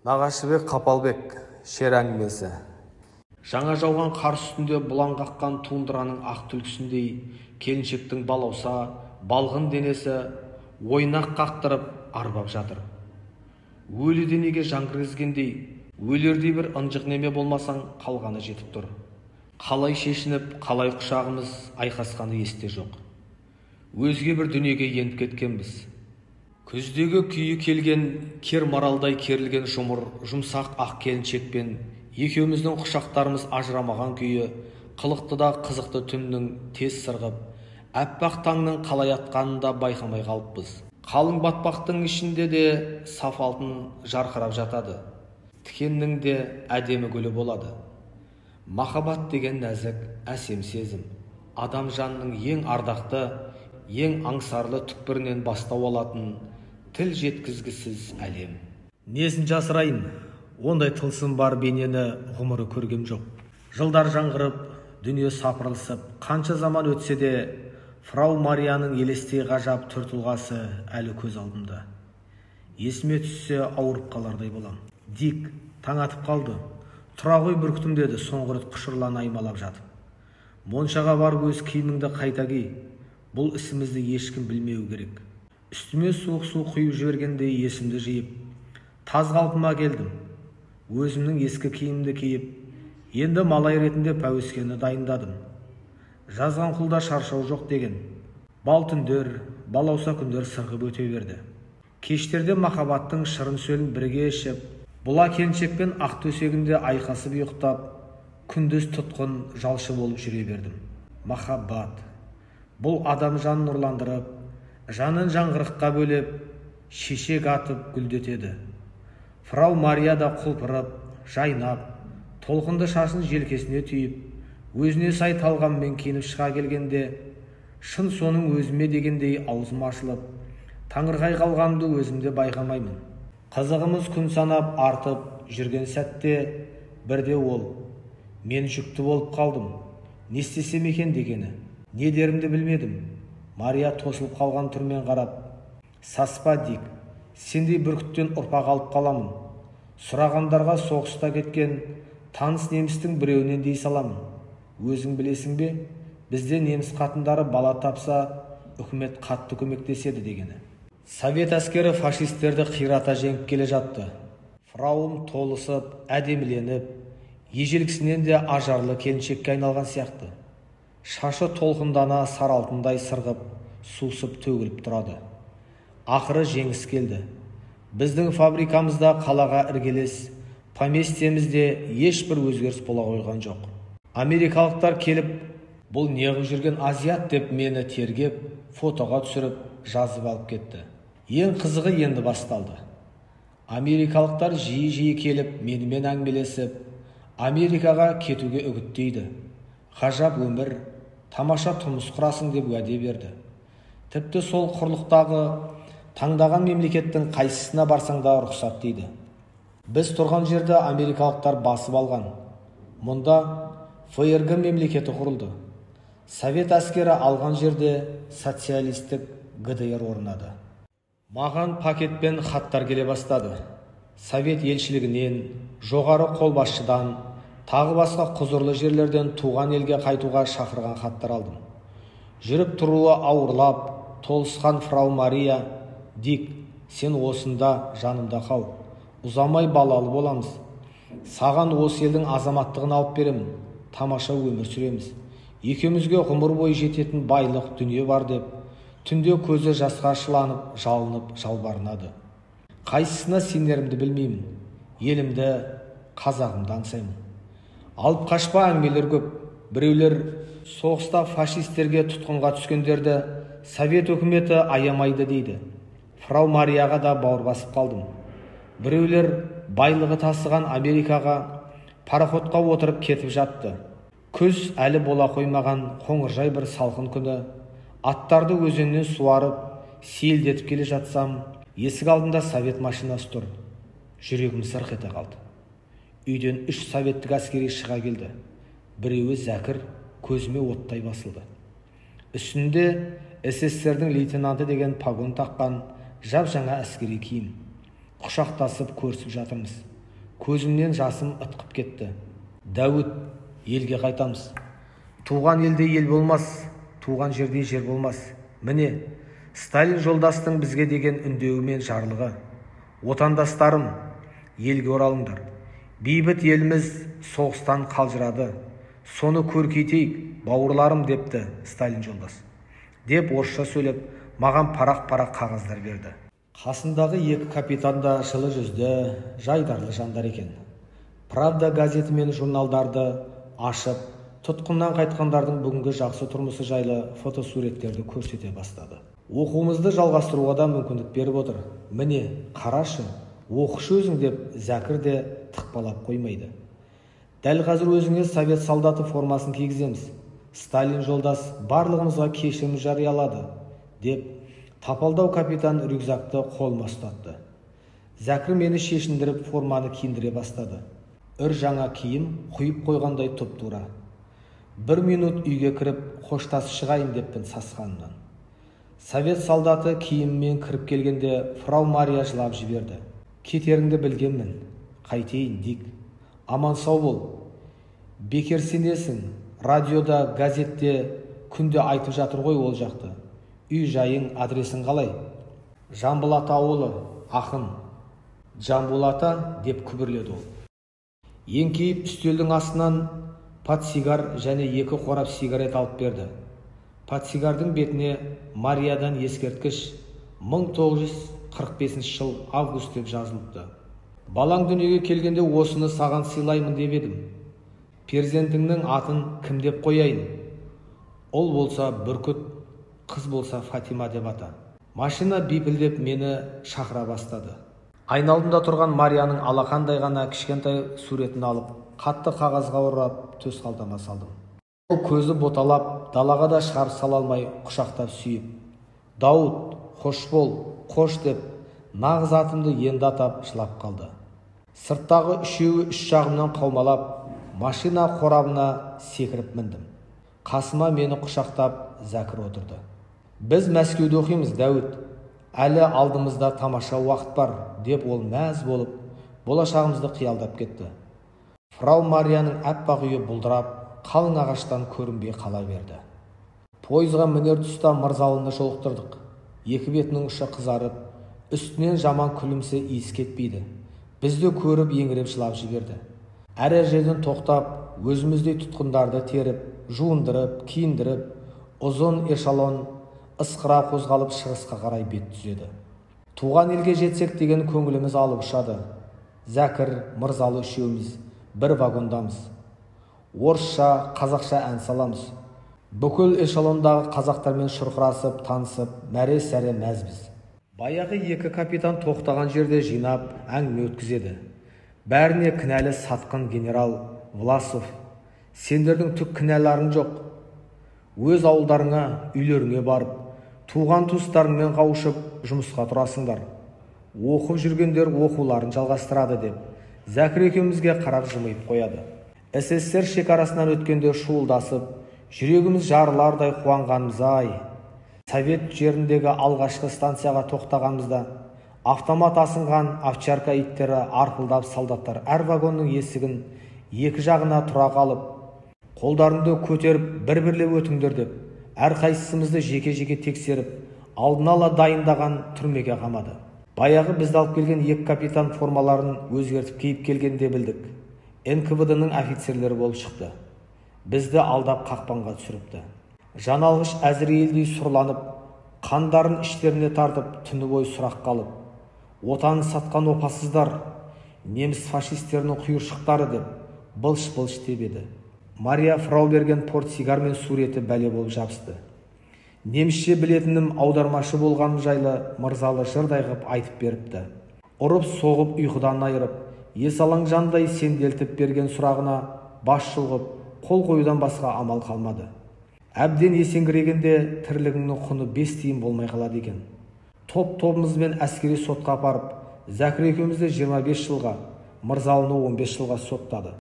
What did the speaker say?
Нағашыбек Қапалбек, шер әңгімесі. Жаңа жауған қар үстінде бұлан қаққан туындыраның ақ түлкісіндей келіншектің балауса, балғын денесі ойнақ қақтырып арбап жатыр. Өлі денеге жан кіргізгендей, өлердей бір ынжық неме болмасаң қалғаны жетіп тұр. Қалай шешініп, қалай құшағымыз айқасқаны есте жоқ. Өзге бір дүниеге еніп кеткенбіз. Күздегі күйі келген, кер маралдай керілген жұмыр, жұмсақ ақ келіншекпен екеуміздің құшақтарымыз ажырамаған күйі, қылықты да қызықты түннің тез сырғып, әппақ таңның қалай атқанын да байқамай қалыппыз. Қалың батпақтың ішінде де саф алтын жарқырап жатады. Тікеннің де әдемі гүлі болады. Махаббат деген нәзік, әсем сезім. Адам жанының ең ардақты, ең аңсарлы түкпірінен бастау алатын тіл жеткізгісіз әлем. Несін жасырайын, ондай тылсым бар бейнені ғұмыры көргем жоқ. Жылдар жаңғырып, дүние сапырылысып, қанша заман өтсе де, фрау Марияның елестей ғажап түр тұлғасы әлі көз алдымда. Есіме түссе ауырып қалардай болам. Дик таң атып қалды. Тұра ғой бүркітім деді, соңғы рет құшырлана аймалап жатып. Моншаға барып өз киіміңді қайта ки. Бұл ісімізді ешкім білмеу керек. Үстіме суық су құйып жібергендей есімді жиып, таз қалпыма келдім. Өзімнің ескі киімімді киіп, енді малай ретінде пәуескені дайындадым. Жазған құлда шаршау жоқ деген. Бал түндер, балауса күндер сырғып өте берді. Кештерде махаббаттың шырын сөлін бірге ішіп, бұла келіншекпен ақ төсегінде айқасып ұйықтап, күндіз тұтқын жалшы болып жүре бердім. Махаббат. Бұл адам жанын нұрландырып, жанын жаңғырыққа бөлеп, шешек атып гүлдетеді. Фрау Мария да құлпырып, жайнап, толқынды шашын желкесіне түйіп, өзіне сай талғаммен киініп шыға келгенде, шын соның өзіме дегендей аузым ашылып, таңырқай қалғанымды өзімде байқамаймын. Қызығымыз күн санап артып жүрген сәтте, бірде ол, мен жүкті болып қалдым, не істесем екен дегені. Не дерімді білмедім. Мария тосылып қалған түрмен қарап, саспа Дик, сендей бүркіттен ұрпақ алып қаламын. Сұрағандарға соғыста кеткен таныс немістің біреуінен дей саламын. Өзің білесің бе, бізде неміс қатындары бала тапса, үкімет қатты көмектеседі дегені. Совет әскері фашистерді қирата жеңіп келе жатты. Фрауым толысып, әдеміленіп, ежелгісінен де ажарлы келіншекке айналған сияқты. Шашы толқындана сары алтындай сырғып, сусып төгіліп тұрады. Ақыры жеңіс келді. Біздің фабрикамызда қалаға іргелес, поместьемізде ешбір өзгеріс бола қойған жоқ. Америкалықтар келіп, бұл неғып жүрген азиат деп мені тергеп, фотоға түсіріп, жазып алып кетті. Ең қызығы енді басталды. Америкалықтар жиі келіп, менімен әңгімелесіп, Америкаға кетуге үгіттейді. Ғажап өмір, тамаша тұрмыс құрасың деп уәде берді. Тіпті сол құрлықтағы таңдаған мемлекеттің қайсысына барсаң да рұқсат дейді. Біз тұрған жерді америкалықтар басып алған. Мұнда ФРГ мемлекеті құрылды. Совет әскері алған жерде социалистік ГДР орнады. Маған пакетпен хаттар келе бастады. Совет елшілігінен, жоғары қолбасшыдан, тағы басқа құзырлы жерлерден туған елге қайтуға шақырған хаттар алдым. Жүріп тұруы ауырлап, толысқан фрау Мария, Дик, сен осында жанымда қал. Ұзамай балалы боламыз. Саған осы елдің азаматтығын алып беремін. Тамаша өмір сүреміз. Екеумізге ғұмыр бойы жететін байлық дүние бар деп, түнде көзі жасқа шыланып, жалынып, жалбарынады. Қайсысына сенерімді білмеймін. Елімді, қазағымды аңсаймын. Алып қашпа әңгімелер көп. Біреулер соғыста фашистерге тұтқынға түскендерді Совет өкіметі аямайды дейді. Фрау Марияға да бауыр басып қалдым. Біреулер байлығы тасыған Америкаға пароходқа отырып кетіп жатты. Күз әлі бола қоймаған қоңыржай бір салқын күні, аттарды өзеннен суарып, сейілдетіп келе жатсам, есік алдында совет машинасы тұр. Жүрегім сырқ ете қалды. Үйден 3 советтік әскери шыға келді. Біреуі Зәкір, көзіме оттай басылды. Үстінде СССРдің лейтенанты деген погон таққан жап жаңа әскери киім. Құшақтасып көрісіп жатырмыз. Көзімнен жасым ытқып кетті. Дәуіт, елге қайтамыз. Туған елде ел болмас, туған жерде жер болмас. Міне, Сталин жолдастың бізге деген үндеуі мен жарлығы. Отандастарым, елге оралыңдар. Бейбіт еліміз соғыстан қалжырады. Соны көркейтейік, бауырларым, депті Сталин жолдас. Деп орысша сөйлеп, маған парақ-парақ қағаздар берді. Қасындағы екі капитан да жылы жүзді, жайдарлы жандар екен. Правда газеті мен журналдарды ашып, тұтқыннан қайтқандардың бүгінгі жақсы тұрмысы жайлы фотосуреттерді көрсете бастады. Оқуымызды жалғастыруға да мүмкіндік беріп отыр. Міне, қарашы, оқышы өзің, деп Зәкір де тықпалап қоймайды. Дәл қазір өзіңе совет солдаты формасын кигіземіз. Сталин жолдас барлығымызға кешірім жариялады, деп тапалдау капитан рюкзакты қолыма ұстатты. Зәкір мені шешіндіріп форманы киіндіре бастады. Үр жаңа киім құйып қойғандай тұп-тура. 1 минут үйге кіріп, қоштасып шығайын деппін сасқанымнан. Совет солдаты киіммен кіріп келгенде фрау Мария жылап жіберді. Кетеріңді білгенмін. Қайтейін, Дик. Аман сау бол. Бекер сенесің. Радиода, газетте күнде айтып жатыр ғой ол жақты. Үй жайың, адресің қалай? Жамбыл-Ата ауылы, ақын. Жамбыл-Ата, деп күбірледі ол. Еңкейіп үстелдің астынан портсигар және 2 қорап сигарет алып берді. Портсигардың бетіне Мариядан ескерткіш 1945 жыл август деп жазылыпты. Балаң дүниеге келгенде осыны саған сыйлаймын деп едім. Перзентіңнің атын кім деп қояйын? Ол болса Бүркіт, қыз болса Фатима деп ата. Машина бипілдеп мені шақыра бастады. Айналымда тұрған Марияның алақандай ғана кішкентай суретін алып, қатты қағазға орап, төс қалтама салдым. Ол көзі боталап, далаға да шығарып сала алмай, құшақтап сүйіп, Дауыт, қош бол, қош деп, нағыз атымды енді атап жылап қалды. Сырттағы үшеуі үш жағымнан қаумалап, машина қорабына секіріп міндім. Қасыма мені құшақтап Зәкір отырды. Біз Мәскеуде оқимыз, Дәуіт. Әлі алдымызда тамаша уақыт бар, деп ол мәз болып, болашағымызды қиялдап кетті. Фрау Марияның аппақ үйі бұлдырап, қалың ағаштан көрінбей қала берді. Пойызға мінер тұста Мырзалыны жолықтырдық. Екі бетінің ұшы қызарып, үстінен жаман күлімсі иіс кетпейді. Бізді көріп еңіреп жылап жіберді. Әр жерден тоқтап, өзіміздей тұтқындарды теріп, жуындырып, киіндіріп, ұзын эшелон ысқыра қозғалып шығысқа қарай бет түзеді. Туған елге жетсек деген көңіліміз алып ұшады. Зәкір, Мырзалы үшеуміз бір вагондамыз. Орысша, қазақша ән саламыз. Бүкіл эшелондағы қазақтармен шұрқырасып, танысып, мәре-сәре мәзбіз. Баяғы екі капитан тоқтаған жерде жинап, әңгіме өткізеді. Бәріне кінәлі сатқын генерал Власов. Сендердің түк кінәларың жоқ. Өз ауылдарыңа, үйлеріңе барып, туған туыстарыңмен қауышып, жұмысқа тұрасыңдар. Оқып жүргендер оқуларын жалғастырады, деп Зәкір екеумізге қарап жымиып қояды. СССР шекарасынан өткенде шуылдасып, жүрегіміз жарылардай қуанғанымыз-ай. Совет жеріндегі алғашқы станцияға тоқтағанымызда автомат асынған овчарка иттері арпылдап, солдаттар әр вагонның есігін екі жағына тұра қалып, қолдарыңды көтеріп бір-бірлеп өтіңдер деп, әрқайсымызды жеке-жеке тексеріп, алдын ала дайындаған түрмеге қамады. Баяғы бізді алып келген екі капитан формаларын өзгертіп киіп келгенде білдік. НКВД-ның офицерлері болып шықты. Бізді алдап қақпанға түсіріпті. Жаналғыш әзірейілдей сұрланып, қандарын іштеріне тартып, түні бойы сұрақ қалып, отанын сатқан опасыздар, неміс фашистерінің құйыршықтары деп, былш-былш тебеді. Мария фрау берген портсигар мен суреті бәле болып жабысты. Немісше білетінім аудармашы болғаным жайлы Мырзалы жырдай ғып айтып беріпті. Ұрып соғып ұйқыдан айырып, есалаң жандай сенделтіп берген сұрағына бас шұлғып, қол қоюдан басқа амал қалмады. Әбден есеңгірегенде тірлігіңнің құны 5 тиын болмай қалады екен. Топ-тобымызбен әскери сотқа апарып, Зәкір екеумізді 25 жылға, Мырзалыны 15 жылға соттады.